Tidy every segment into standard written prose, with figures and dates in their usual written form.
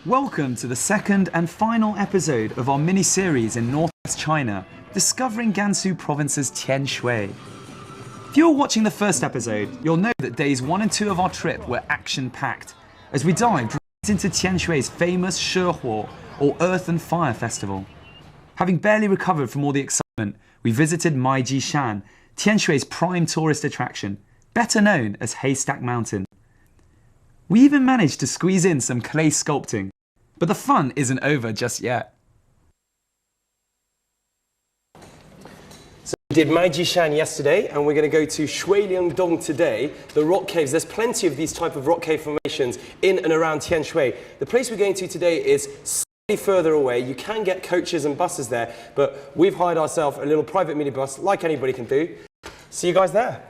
Welcome to the second and final episode of our mini-series in northwest China, discovering Gansu Province's Tianshui. If you were watching the first episode, you'll know that days 1 and 2 of our trip were action-packed, as we dived right into Tianshui's famous Shehuo, or Earth and Fire Festival. Having barely recovered from all the excitement, we visited Meiji-shan, Tianshui's prime tourist attraction, better known as Haystack Mountain. We even managed to squeeze in some clay sculpting, but the fun isn't over just yet. So we did Meiji-shan yesterday, and we're going to go to Shuilian-dong today, the rock caves. There's plenty of these type of rock cave formations in and around Tianshui. The place we're going to today is slightly further away. You can get coaches and buses there, but we've hired ourselves a little private minibus, like anybody can do. See you guys there.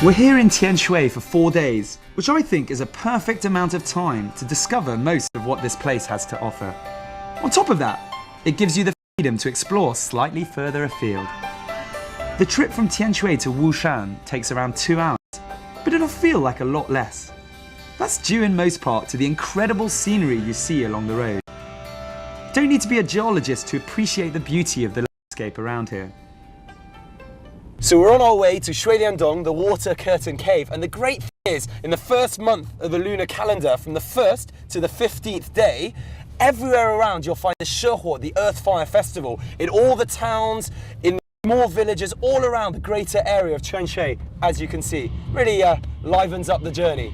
We're here in Tianshui for 4 days, which I think is a perfect amount of time to discover most of what this place has to offer. On top of that, it gives you the freedom to explore slightly further afield. The trip from Tianshui to Wushan takes around 2 hours, but it'll feel like a lot less. That's due in most part to the incredible scenery you see along the road. You don't need to be a geologist to appreciate the beauty of the landscape around here. So we're on our way to Shuilian-dong, the water curtain cave, and the great thing is, in the first month of the lunar calendar, from the 1st to the 15th day, everywhere around you'll find the Shehuo, the Earth Fire Festival, in all the towns, in more villages, all around the greater area of Tianshui, as you can see. Really livens up the journey.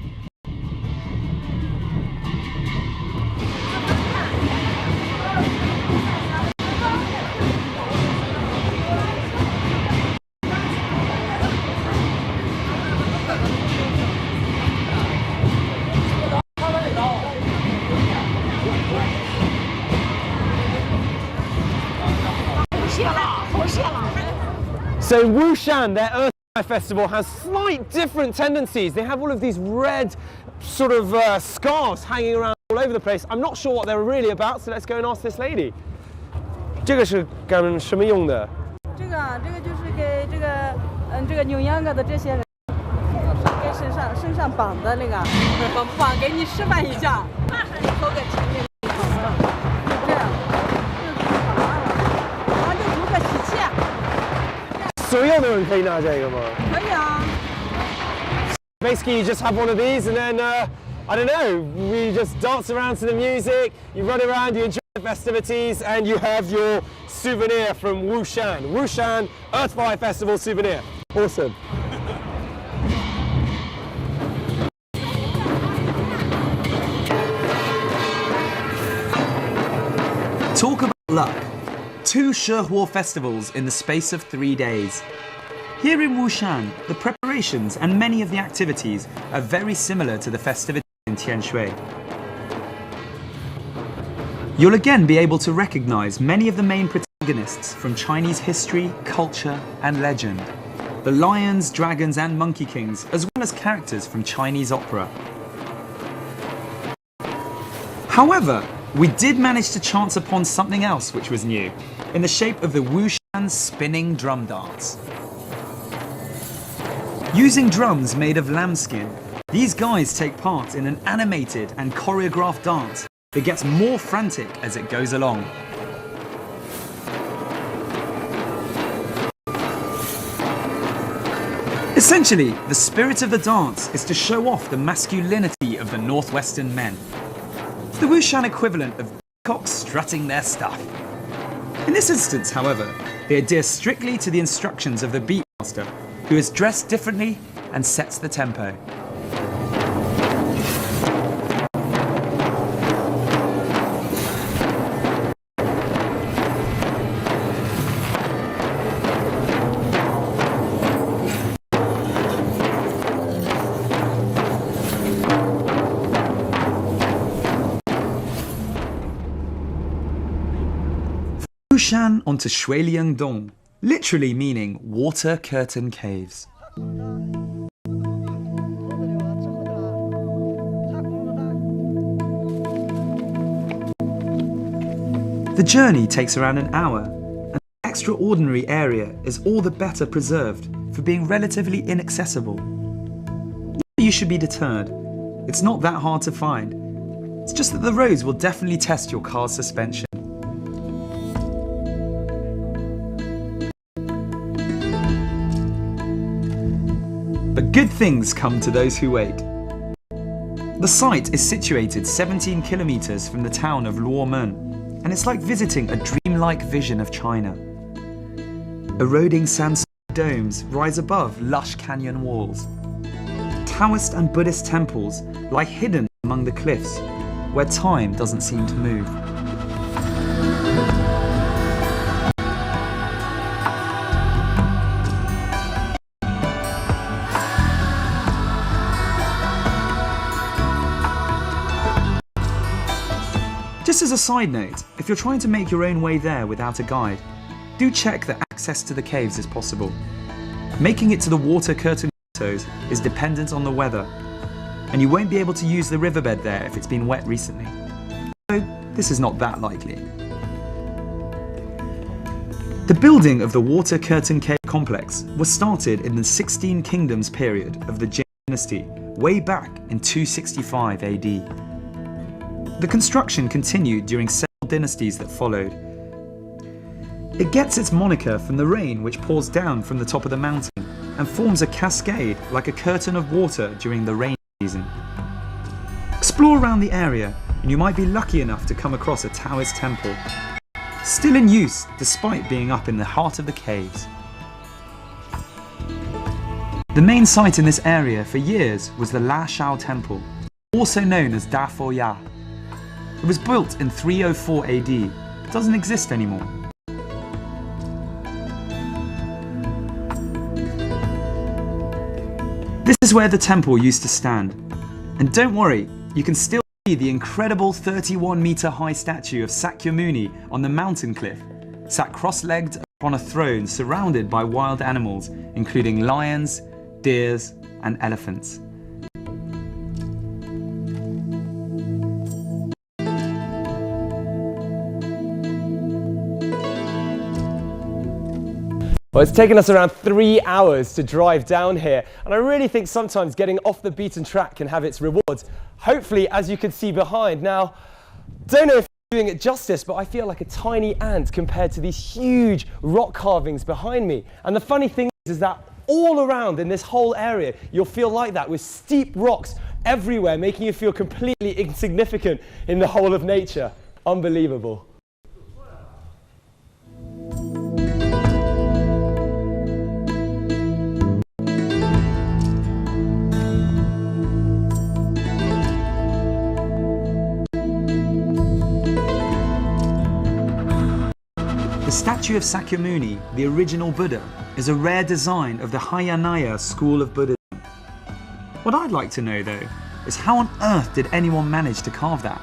So Wushan, their Earth Fire Festival, has slight different tendencies. They have all of these red sort of scarves hanging around all over the place. I'm not sure what they're really about, so let's go and ask this lady. 这个是干什么用的？这个就是给这个扭秧歌的这些人，给身上绑的那个，绑给你示范一下，头给前面。 所有的人可以拿这个吗？可以啊。 Basically, you just have one of these, and then I don't know. We just dance around to the music. You run around, you enjoy the festivities, and you have your souvenir from Wushan. Wushan Earth Fire Festival souvenir. Awesome. Talk about luck. 2 Shehuo festivals in the space of 3 days. Here in Wushan, the preparations and many of the activities are very similar to the festivities in Tianshui. You'll again be able to recognize many of the main protagonists from Chinese history, culture, and legend. The lions, dragons, and monkey kings, as well as characters from Chinese opera. However, we did manage to chance upon something else which was new, in the shape of the Wushan spinning drum dance. Using drums made of lambskin, these guys take part in an animated and choreographed dance that gets more frantic as it goes along. Essentially, the spirit of the dance is to show off the masculinity of the northwestern men. The Wushan equivalent of peacocks strutting their stuff. In this instance, however, they adhere strictly to the instructions of the beatmaster, who is dressed differently and sets the tempo. Wushan onto Shuilian-dong, literally meaning water curtain caves. The journey takes around an hour, and the extraordinary area is all the better preserved for being relatively inaccessible. You should be deterred. It's not that hard to find. It's just that the roads will definitely test your car's suspension. But good things come to those who wait. The site is situated 17 kilometers from the town of Luomen, and it's like visiting a dreamlike vision of China. Eroding sandstone domes rise above lush canyon walls. Taoist and Buddhist temples lie hidden among the cliffs, where time doesn't seem to move. Just as a side note, if you're trying to make your own way there without a guide, do check that access to the caves is possible. Making it to the water curtain grottos is dependent on the weather, and you won't be able to use the riverbed there if it's been wet recently. So this is not that likely. The building of the water curtain cave complex was started in the 16 Kingdoms period of the Jin dynasty, way back in 265 AD. The construction continued during several dynasties that followed. It gets its moniker from the rain which pours down from the top of the mountain and forms a cascade like a curtain of water during the rain season. Explore around the area and you might be lucky enough to come across a Taoist temple, still in use despite being up in the heart of the caves. The main site in this area for years was the La Shao Temple, also known as Da Fo Ya. It was built in 304 AD, but doesn't exist anymore. This is where the temple used to stand. And don't worry, you can still see the incredible 31-meter high statue of Sakyamuni on the mountain cliff, sat cross-legged upon a throne surrounded by wild animals, including lions, deers, and elephants. Well, it's taken us around 3 hours to drive down here, and I really think sometimes getting off the beaten track can have its rewards. Hopefully, as you can see behind. Now, don't know if I'm doing it justice, but I feel like a tiny ant compared to these huge rock carvings behind me. And the funny thing is that all around in this whole area, you'll feel like that with steep rocks everywhere, making you feel completely insignificant in the whole of nature. Unbelievable. The statue of Sakyamuni, the original Buddha, is a rare design of the Hayanaya school of Buddhism. What I'd like to know though, is how on earth did anyone manage to carve that?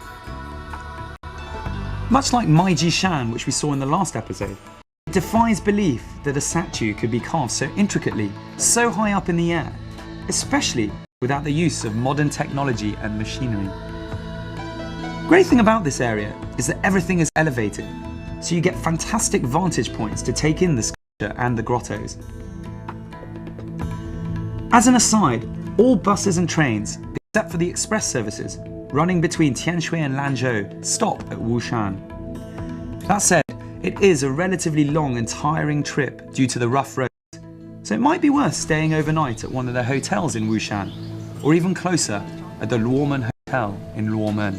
Much like Meiji Shan, which we saw in the last episode, it defies belief that a statue could be carved so intricately, so high up in the air, especially without the use of modern technology and machinery. Great thing about this area is that everything is elevated, so you get fantastic vantage points to take in the sculpture and the grottos. As an aside, all buses and trains, except for the express services, running between Tianshui and Lanzhou, stop at Wushan. That said, it is a relatively long and tiring trip due to the rough roads, so it might be worth staying overnight at one of the hotels in Wushan, or even closer, at the Luomen Hotel in Luomen.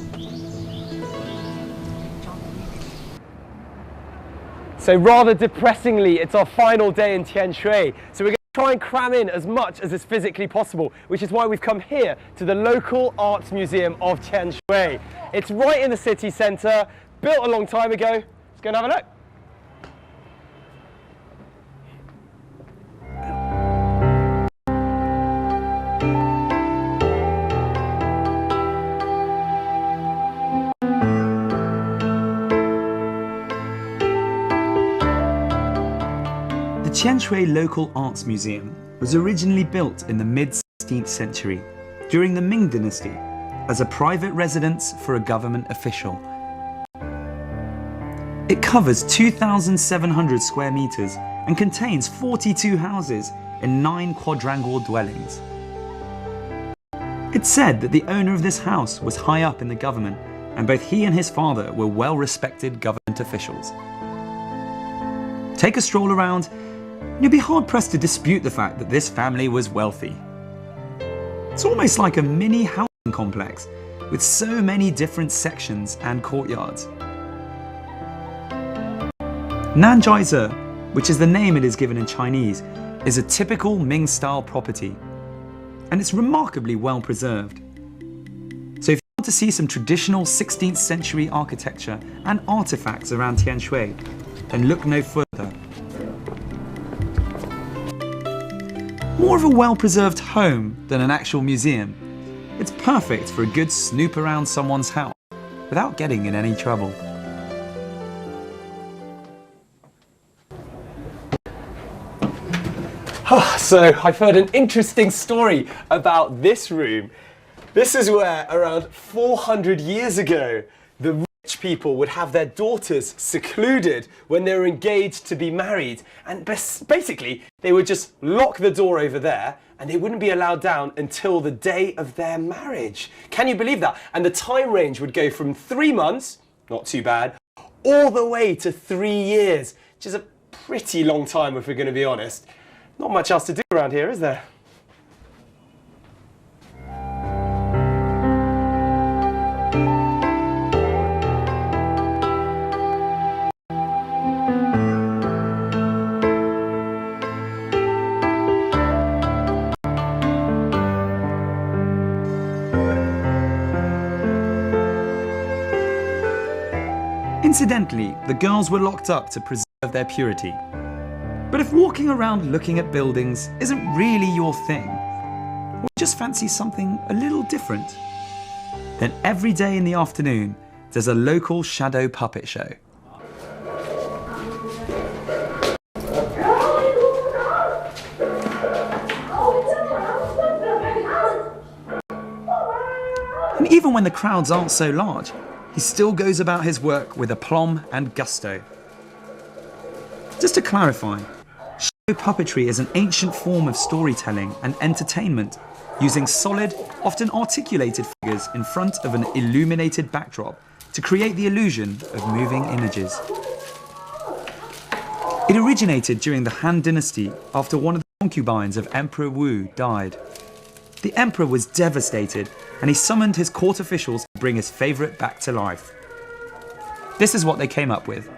So rather depressingly, it's our final day in Tianshui. So we're going to try and cram in as much as is physically possible, which is why we've come here to the local arts museum of Tianshui. It's right in the city centre, built a long time ago. Let's go and have a look. The Tianshui Local Arts Museum was originally built in the mid-16th century, during the Ming Dynasty, as a private residence for a government official. It covers 2,700 square meters and contains 42 houses in 9 quadrangular dwellings. It's said that the owner of this house was high up in the government, and both he and his father were well-respected government officials. Take a stroll around, and you'll be hard-pressed to dispute the fact that this family was wealthy. It's almost like a mini housing complex with so many different sections and courtyards. Nanjize, which is the name it is given in Chinese, is a typical Ming-style property, and it's remarkably well preserved. So if you want to see some traditional 16th century architecture and artifacts around Tianshui, then look no further. More of a well-preserved home than an actual museum, it's perfect for a good snoop around someone's house without getting in any trouble. So I've heard an interesting story about this room. This is where around 400 years ago, the rich people would have their daughters secluded when they were engaged to be married. And basically, they would just lock the door over there and they wouldn't be allowed down until the day of their marriage. Can you believe that? And the time range would go from 3 months, not too bad, all the way to 3 years, which is a pretty long time if we're going to be honest. Not much else to do around here, is there? Incidentally, the girls were locked up to preserve their purity. But if walking around looking at buildings isn't really your thing, or you just fancy something a little different, then every day in the afternoon there's a local shadow puppet show. And even when the crowds aren't so large, he still goes about his work with aplomb and gusto. Just to clarify, shadow puppetry is an ancient form of storytelling and entertainment, using solid, often articulated figures in front of an illuminated backdrop to create the illusion of moving images. It originated during the Han Dynasty after one of the concubines of Emperor Wu died. The emperor was devastated and he summoned his court officials to bring his favourite back to life. This is what they came up with.